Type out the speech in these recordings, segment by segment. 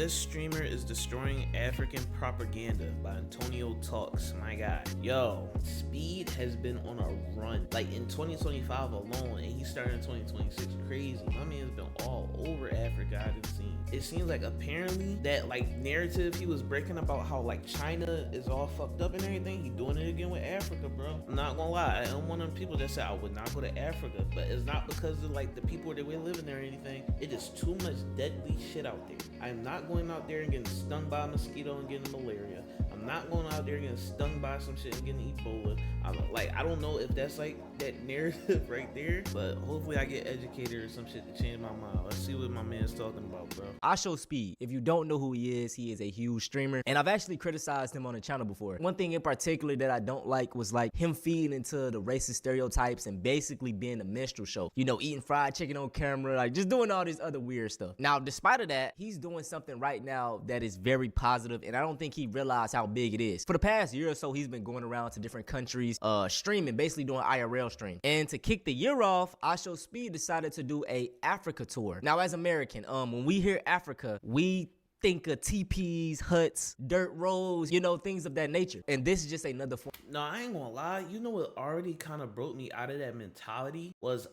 This streamer is destroying African propaganda by Antonio Talks. My God. Yo, Speed has been on a run. Like in 2025 alone, and he started in 2026. Crazy. My man's been all over Africa, I didn't see. It seems like apparently that like narrative he was breaking about how like China is all fucked up and everything, he doing it again with Africa, bro. I'm not gonna lie, I'm one of them people that said I would not go to Africa, but it's not because of like the people that we're living there or anything. It is too much deadly shit out there. I'm not going out there and getting stung by a mosquito and getting malaria. I'm not going out there and getting stung by some shit and getting Ebola. I don't know if that's like that narrative right there, but hopefully I get educated or some shit to change my mind. Let's see what my man's talking about, bro. I show Speed. If you don't know who he is a huge streamer, and I've actually criticized him on the channel before. One thing in particular that I don't like was like him feeding into the racist stereotypes and basically being a minstrel show. You know, eating fried chicken on camera, like just doing all this other weird stuff. Now, despite of that, he's doing something right now that is very positive, and I don't think he realized how big it is. For the past year or so, he's been going around to different countries, streaming, basically doing IRL stream. And to kick the year off, I Show Speed decided to do a Africa tour. Now, as American, when we hear Africa, we think of teepees, huts, dirt roads, you know, things of that nature. And this is just another form. No, I ain't gonna lie. You know what already kind of broke me out of that mentality was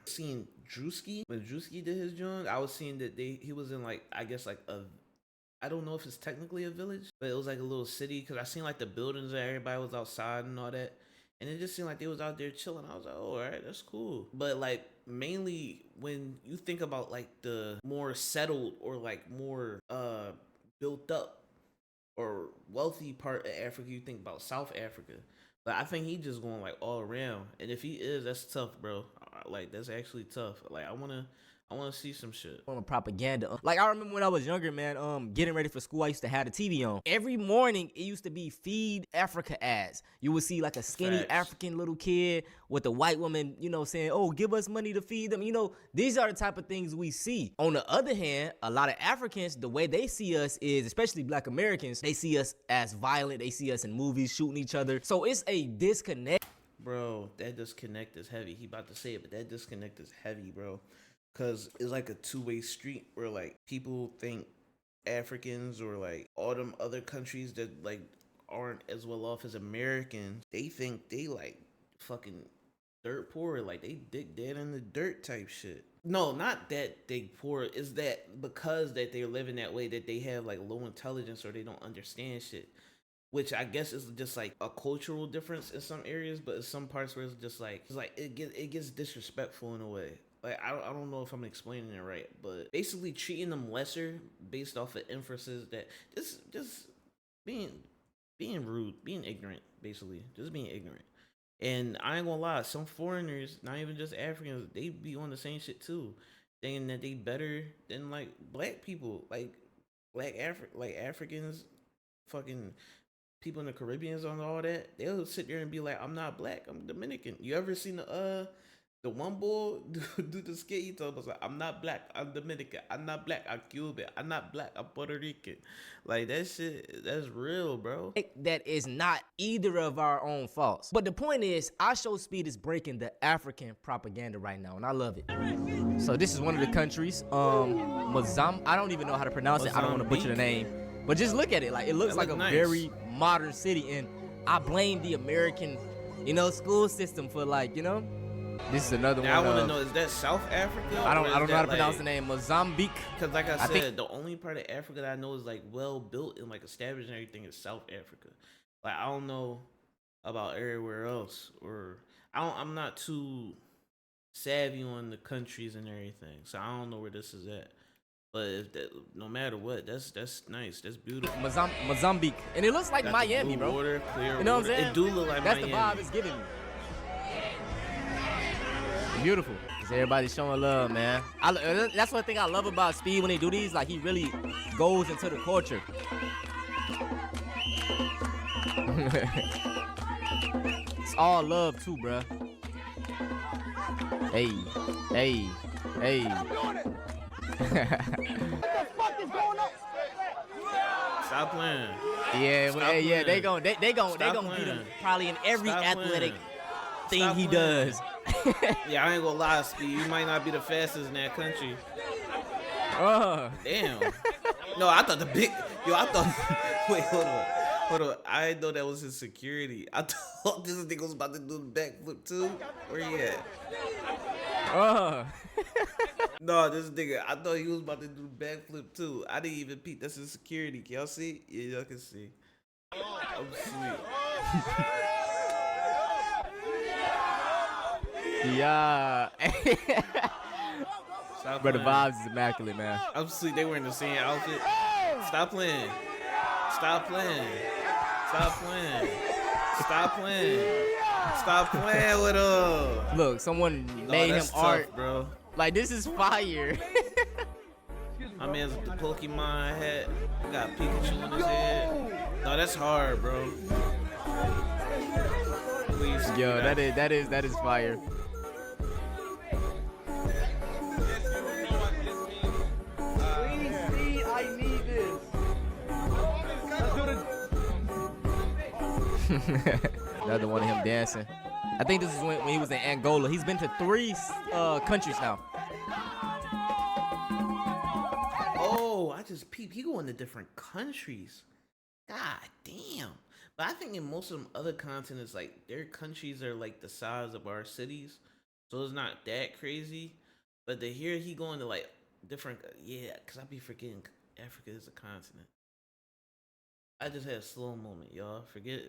seeing Drewski. When Drewski did his joint, I was seeing that he was in like, I guess like I don't know if it's technically a village, but it was like a little city, because I seen like the buildings and everybody was outside and all that. And it just seemed like they was out there chilling. I was like, oh, all right, that's cool. But like mainly when you think about like the more settled or like more built up or wealthy part of Africa, you think about South Africa. But I think he just going like all around. And if he is, that's tough, bro. Like that's actually tough. Like I wanna see some shit. On propaganda. Like I remember when I was younger, man, getting ready for school, I used to have the TV on. Every morning, it used to be Feed Africa ads. You would see like a skinny Facts. African little kid with a white woman, you know, saying, oh, give us money to feed them. You know, these are the type of things we see. On the other hand, a lot of Africans, the way they see us is, especially Black Americans, they see us as violent. They see us in movies shooting each other. So it's a disconnect. Bro, that disconnect is heavy. He about to say it, but that disconnect is heavy, bro. Because it's like a two-way street where like people think Africans or like all them other countries that like aren't as well off as Americans, they think they like fucking dirt poor, like they dig dead in the dirt type shit. No, not that they poor, is that because that they're living that way that they have like low intelligence or they don't understand shit. Which I guess is just like a cultural difference in some areas, but in some parts where it's just like it gets disrespectful in a way. Like I don't know if I'm explaining it right, but basically treating them lesser based off of inferences that just being rude, being ignorant, basically just being ignorant. And I ain't gonna lie, some foreigners, not even just Africans, they be on the same shit too, thinking that they better than like Black people, like Africans, fucking people in the Caribbeans and all that. They'll sit there and be like, I'm not Black, I'm Dominican. You ever seen the one boy do the skit? He told us like, I'm not Black, I'm Dominican. I'm not Black, I'm Cuban. I'm not Black, I'm Puerto Rican. Like that shit, that's real, bro. That is not either of our own faults. But the point is, I Show Speed is breaking the African propaganda right now, and I love it. So this is one of the countries, Mozambique. I don't even know how to pronounce it. I don't want to butcher the name. But just look at it. Like it looks like a nice. very modern city, and I blame the American, you know, school system for like, you know. This is another now one. I want to know, is that South Africa? I don't know how to pronounce the name. Mozambique. Because like I said, the only part of Africa that I know is like well built and like established and everything is South Africa. Like I don't know about everywhere else, or I'm not too savvy on the countries and everything, so I don't know where this is at. But if that, no matter what, that's nice. That's beautiful. Mozambique, and it looks like Got Miami, blue bro. water, clear you know water. what I'm saying? It do look like that's Miami. That's the vibe it's giving me. Beautiful. Everybody's showing love, man. That's one thing I love about Speed when they do these. Like he really goes into the culture. It's all love too, bruh. Hey. Stop playing. Yeah, Stop hey, yeah, they playing. gon' beat him probably in every athletic thing he does. Yeah, I ain't gonna lie, Speed. You might not be the fastest in that country. Damn. No, I thought the big. Yo, I thought. Wait, hold on. Hold on. I didn't know that was his security. I thought this nigga was about to do the backflip too. Where he at? No, this nigga. I thought he was about to do the backflip too. I didn't even peek. That's his security. Can y'all see? Yeah, y'all can see. I'm sweet. Yeah. Stop But the playing. vibes is immaculate, man. I'm sweet. They wearing the same outfit. Stop playing. Stop playing. Stop playing. Stop playing. Stop playing with him. Look, someone made him that's tough, art. bro. Like, this is fire. My man's with the Pokemon hat. He got Pikachu on his head. No, that's hard, bro. Please, Yo, that is fire. I need this. Another one of him dancing. I think this is when he was in Angola. He's been to 3 countries now. Oh, I just peeped. He going to different countries. God damn. But I think in most of them other continents, like their countries are like the size of our cities, so it's not that crazy. But to hear he going to like different, yeah, cause I be forgetting Africa is a continent. I just had a slow moment, y'all. Forget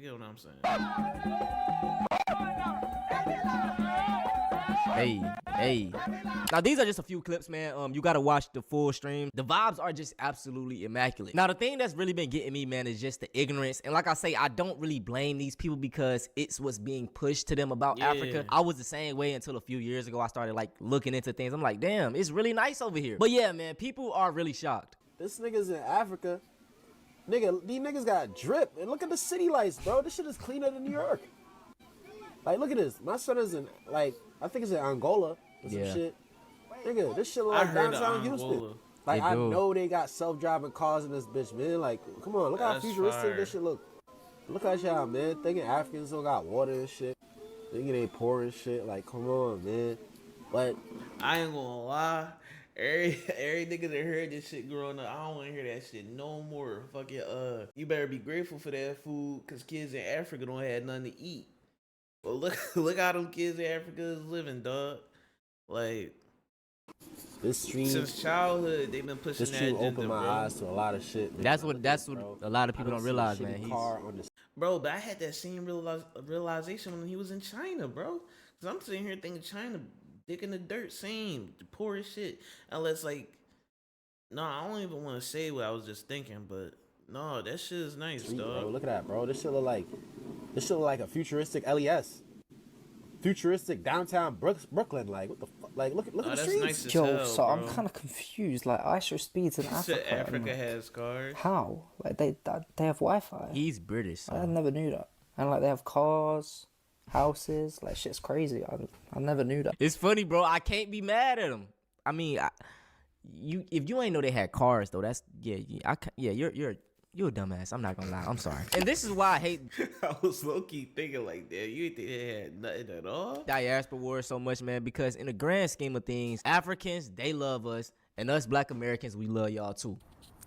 what I'm saying. Hey. Now, these are just a few clips, man. You gotta watch the full stream. The vibes are just absolutely immaculate. Now, the thing that's really been getting me, man, is just the ignorance. And like I say, I don't really blame these people because it's what's being pushed to them about Africa. I was the same way until a few years ago. I started like looking into things. I'm like, damn, it's really nice over here. But yeah, man, people are really shocked. This nigga's in Africa. Nigga, these niggas got drip. And look at the city lights, bro. This shit is cleaner than New York. Like, look at this. My son is in, like, I think it's in Angola or some shit. Nigga, this shit look like downtown Houston. Like, I know they got self-driving cars in this bitch, man. Like, come on, look how futuristic this shit look. Look at y'all, man. Thinking Africans still got water and shit. Thinking they poor and shit. Like, come on, man. But I ain't gonna lie. Every nigga that heard this shit growing up, I don't wanna hear that shit no more. Fucking you better be grateful for that food, cause kids in Africa don't have nothing to eat. Well, look how them kids in Africa is living, dog. Like this stream, since childhood, they've been pushing this stream that agenda, opened my bro. eyes to a lot of shit. Man. That's what a lot of people don't realize, man. Bro, but I had that same realization when he was in China, bro. Cause I'm sitting here thinking China dick in the dirt, same, the poorest shit. Unless like, no, I don't even want to say what I was just thinking, but no, that shit is nice, dog. Bro, look at that, bro. This shit look like a futuristic LES. Futuristic downtown Brooklyn. Like, what the fuck? Like, look at the streets. Nice as Yo, hell, so bro. I'm kind of confused. Like, ISO speeds in Africa. Africa has cars. How? Like, they have Wi-Fi. He's British. So. I never knew that. And like, they have cars, houses. Like, shit's crazy. I never knew that. It's funny, bro. I can't be mad at him. I mean, if you ain't know they had cars though, that's you're a dumbass. I'm not gonna lie. I'm sorry. And this is why I hate I was low key thinking like that. You think they had nothing at all? diaspora wars so much, man, because in the grand scheme of things, Africans, they love us, and us Black Americans, we love y'all too.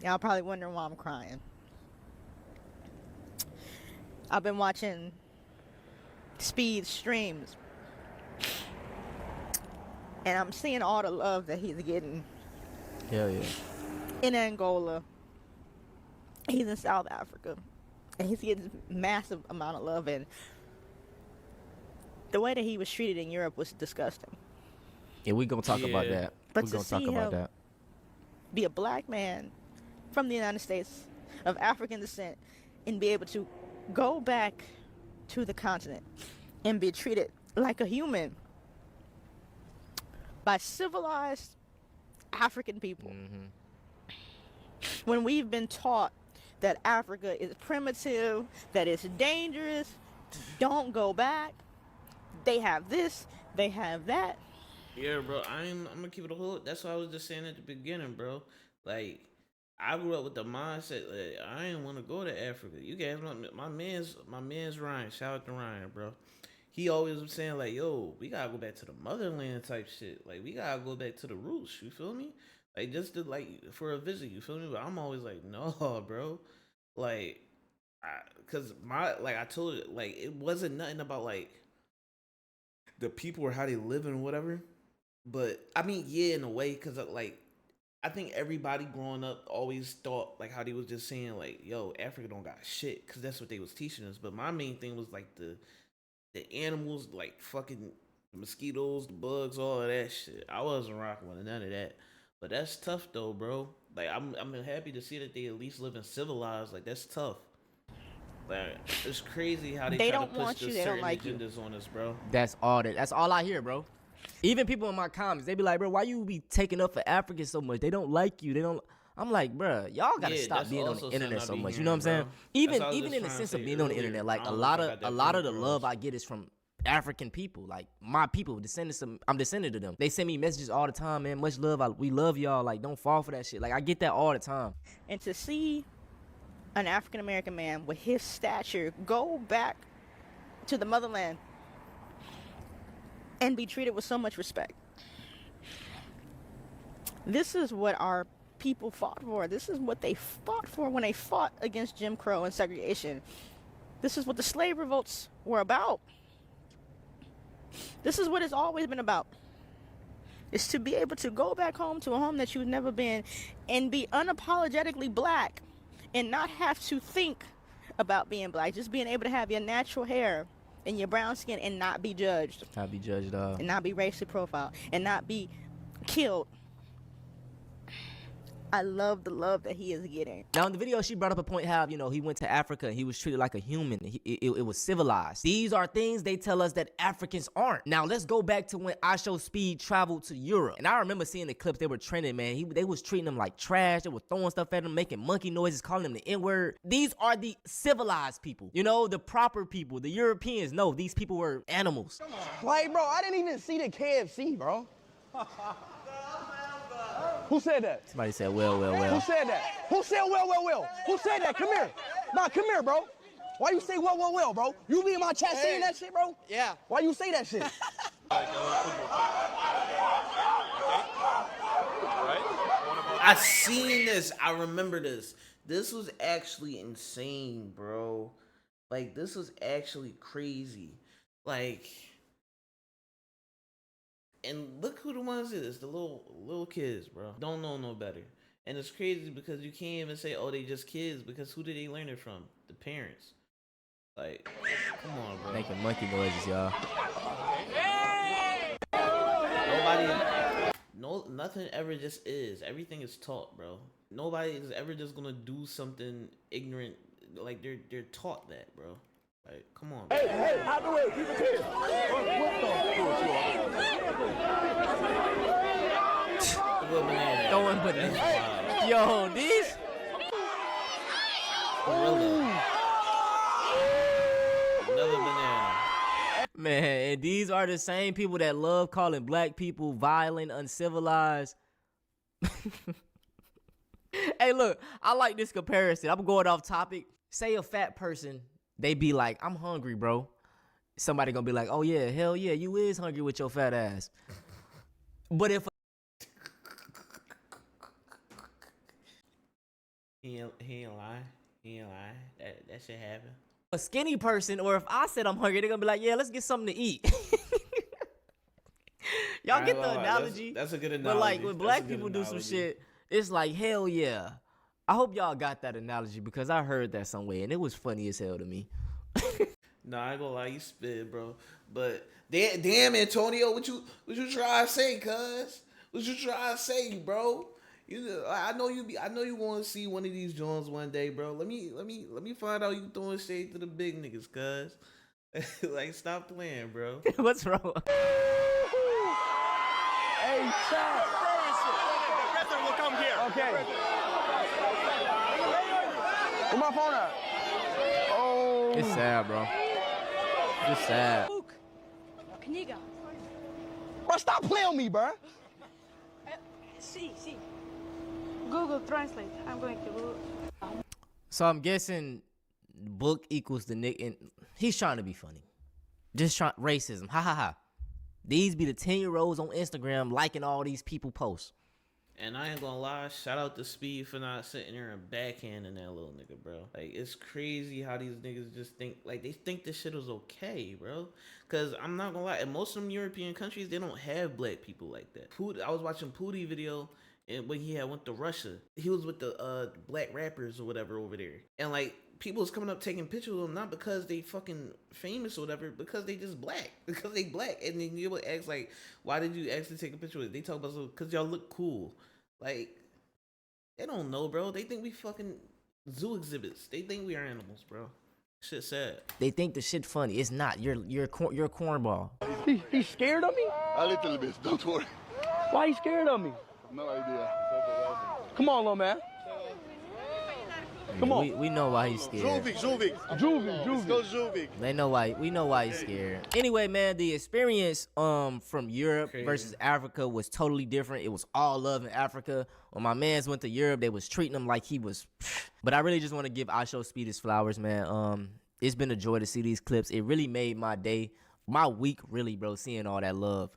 Y'all probably wondering why I'm crying. I've been watching Speed streams, and I'm seeing all the love that he's getting Hell yeah. in Angola. He's in South Africa, and he's getting massive amount of love, and the way that he was treated in Europe was disgusting. Yeah, we gonna talk about that. But We to gonna talk see about him that. be a black man from the United States of African descent and be able to go back to the continent and be treated like a human by civilized African people. When we've been taught that Africa is primitive, that it's dangerous, don't go back. They have this, they have that. Yeah, bro. I'm gonna keep it a whole. That's what I was just saying at the beginning, bro. Like, I grew up with the mindset that I didn't want to go to Africa. You guys, my man's Ryan. Shout out to Ryan, bro. He always was saying like, yo, we gotta go back to the motherland type shit. Like, we gotta go back to the roots. You feel me? like just to like for a visit. You feel me? But I'm always like, no, bro, like, cause I told you, like it wasn't nothing about like the people or how they live and whatever. But I mean, yeah, in a way, cause like I think everybody growing up always thought like how they was just saying like, yo, Africa don't got shit, cause that's what they was teaching us. But my main thing was like the animals, like fucking mosquitoes, the bugs, all of that shit. I wasn't rocking with none of that. But that's tough though, bro. Like I'm happy to see that they at least living civilized. Like that's tough. Like it's crazy how they try don't to push want you, the they don't certain like you. agendas on us, bro. That's all I hear, bro. Even people in my comments, they be like, bro, why you be taking up for Africans so much? They don't like you. They don't. I'm like, bro, y'all gotta Yeah, stop that's being on also the internet something I so be much. You hearing, know what I'm saying? bro. That's what I was Even just in the trying to sense of say being on the earlier. internet, I like a don't know lot if I of got a that lot point of the across. love I get is from African people, like my people, descendants. I'm descendant to them. They send me messages all the time, man. Much love. We love y'all. Like, don't fall for that shit. Like, I get that all the time. And to see an African American man with his stature go back to the motherland and be treated with so much respect. This is what our people fought for. This is what they fought for when they fought against Jim Crow and segregation. This is what the slave revolts were about. This is what it's always been about. It's to be able to go back home to a home that you've never been and be unapologetically black and not have to think about being black. Just being able to have your natural hair and your brown skin and not be judged. I'll be judged off. And not be racially profiled. And not be killed. I love the love that he is getting. Now in the video, she brought up a point how, you know, he went to Africa and he was treated like a human. It was civilized. These are things they tell us that Africans aren't. Now let's go back to when IShowSpeed traveled to Europe. And I remember seeing the clips they were trending, man. They was treating them like trash. They were throwing stuff at them, making monkey noises, calling them the N-word. These are the civilized people. You know, the proper people, the Europeans. No, these people were animals. Like, bro, I didn't even see the KFC, bro. Who said that? Somebody said, well. Who said that? Who said well? Who said that? Come here. Nah, come here, bro. Why you say well, bro? You be in my chat saying that shit, bro? Yeah. Why you say that shit? I seen this. I remember this. This was actually insane, bro. Like this was actually crazy. Like, and look who the ones is. The little kids, bro. Don't know no better. And it's crazy because you can't even say, oh, they just kids, because who did they learn it from? The parents. Like, come on, bro. Making monkey noises, y'all. Nothing ever just is. Everything is taught, bro. Nobody is ever just gonna do something ignorant. Like they're taught that, bro. Like, come on, bro. Hey, out the way, keep it here. Throwing bananas. Yo, these. Another banana. Man, and these are the same people that love calling black people violent, uncivilized. Hey, look, I like this comparison. I'm going off topic. Say a fat person, they be like, I'm hungry, bro. Somebody gonna be like, oh yeah, hell yeah, you is hungry with your fat ass. But if He ain't lie. That shit happen. a skinny person, or if I said I'm hungry, they're gonna be like, yeah, let's get something to eat. Y'all get the analogy? That's a good analogy. But like when black people do some shit, it's like, hell yeah. I hope y'all got that analogy because I heard that somewhere and it was funny as hell to me. Nah, I ain't gonna lie, you spit, bro. But damn, Antonio, what you try to say, cuz? What you try to say, bro? I know you want to see one of these Jones one day, bro. Let me find out you throwing shade to the big niggas, cuz. Like, stop playing, bro. What's wrong? Hey, chat. The president will come here. Okay. Where my phone at? Oh. It's sad, bro. It's sad. Kniga. Bro, stop playing with me, bro. See. Google Translate. I'm going to Google. So I'm guessing book equals the Nick, and he's trying to be funny. Just trying racism. Ha ha ha. These be the 10-year-olds on Instagram liking all these people posts. And I ain't gonna lie, shout out to Speed for not sitting there and backhanding that little nigga, bro. Like, it's crazy how these niggas just think, like, they think this shit was okay, bro. Cause I'm not gonna lie, in most of them European countries, they don't have black people like that. I was watching Pootie video, and when he went to Russia, he was with the black rappers or whatever over there. And like, people was coming up taking pictures of them, not because they fucking famous or whatever, because they just black. Because they black. And then you would ask, like, why did you actually take a picture with it? They talk about, because y'all look cool. Like, they don't know, bro. They think we fucking zoo exhibits. They think we are animals, bro. Shit sad. They think the shit funny. It's not. You're a cornball. He's scared of me? A little bit, don't worry. Why he scared of me? No idea. Come on, little man. Come on. We know why he's scared. Juvik. Juvik. Go Juvik. They know why. We know why he's scared. Anyway, man, the experience from Europe versus Africa was totally different. It was all love in Africa. When my mans went to Europe, they was treating him like he was. But I really just want to give ฬิļᴜᴜ Speed his flowers, man. It's been a joy to see these clips. It really made my day, my week, really, bro. Seeing all that love.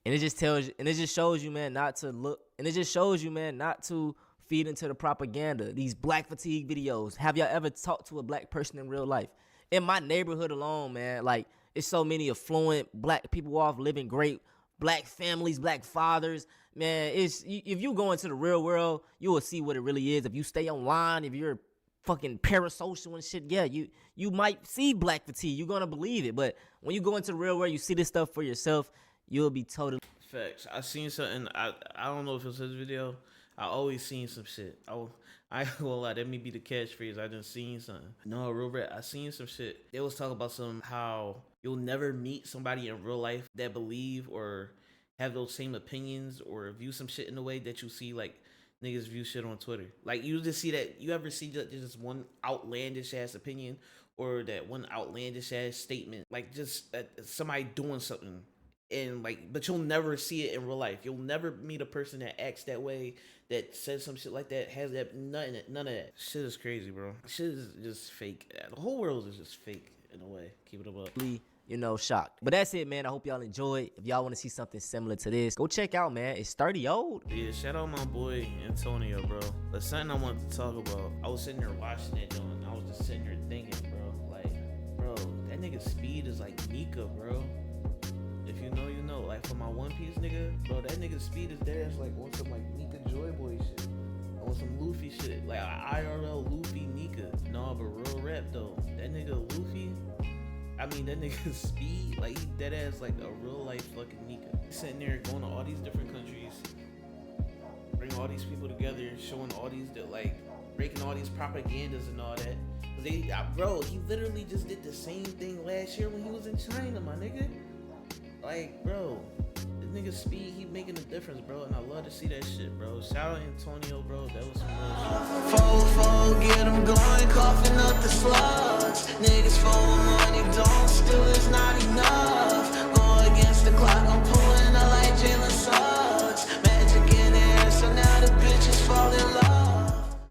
And it just tells you, and it just shows you, man, not to look, and it just shows you, man, not to feed into the propaganda. These black fatigue videos. Have y'all ever talked to a black person in real life? In my neighborhood alone, man, like, it's so many affluent black people off living great, black families, black fathers. Man, if you go into the real world, you will see what it really is. If you stay online, if you're fucking parasocial and shit, yeah, you might see black fatigue. You're gonna believe it. But when you go into the real world, you see this stuff for yourself, you'll be totally. Facts. I seen something. I don't know if it was his video. I always seen some shit. I ain't gonna lie, that may be the catchphrase. I just seen something. No, real rap. I seen some shit. They was talking about how you'll never meet somebody in real life that believe or have those same opinions or view some shit in the way that you see like niggas view shit on Twitter. Like, you just see that. You ever see just one outlandish ass opinion or that one outlandish ass statement, like just somebody doing something. And like, but you'll never see it in real life. You'll never meet a person that acts that way, that says some shit like that, has that none of that. Shit is crazy, bro. Shit is just fake. The whole world is just fake in a way. Keep it up. Shocked. But that's it, man. I hope y'all enjoyed. If y'all want to see something similar to this, go check out, man. It's 30 old. Yeah, shout out my boy Antonio, bro. But something I wanted to talk about. I was sitting there watching it, and I was just sitting there thinking, bro. Like, bro, that nigga Speed is like Nika, bro. If you know, you know. Like, for my One Piece nigga, bro, that nigga Speed is there. It's like on some like Nika Joy Boy shit. On some Luffy shit. Like IRL Luffy Nika. Nah, but real rap though. That nigga Luffy, I mean, that nigga Speed, like, he dead ass like a real life fucking Nika. Sitting there going to all these different countries, bring all these people together, showing all these, like, breaking all these propagandas and all that. Bro, he literally just did the same thing last year when he was in China, my nigga. Like, bro, this nigga Speed, he making a difference, bro, and I love to see that shit, bro. Shout out Antonio, bro. That was some real shit. Get them going, coughing up the slugs. Niggas for money, don't steal.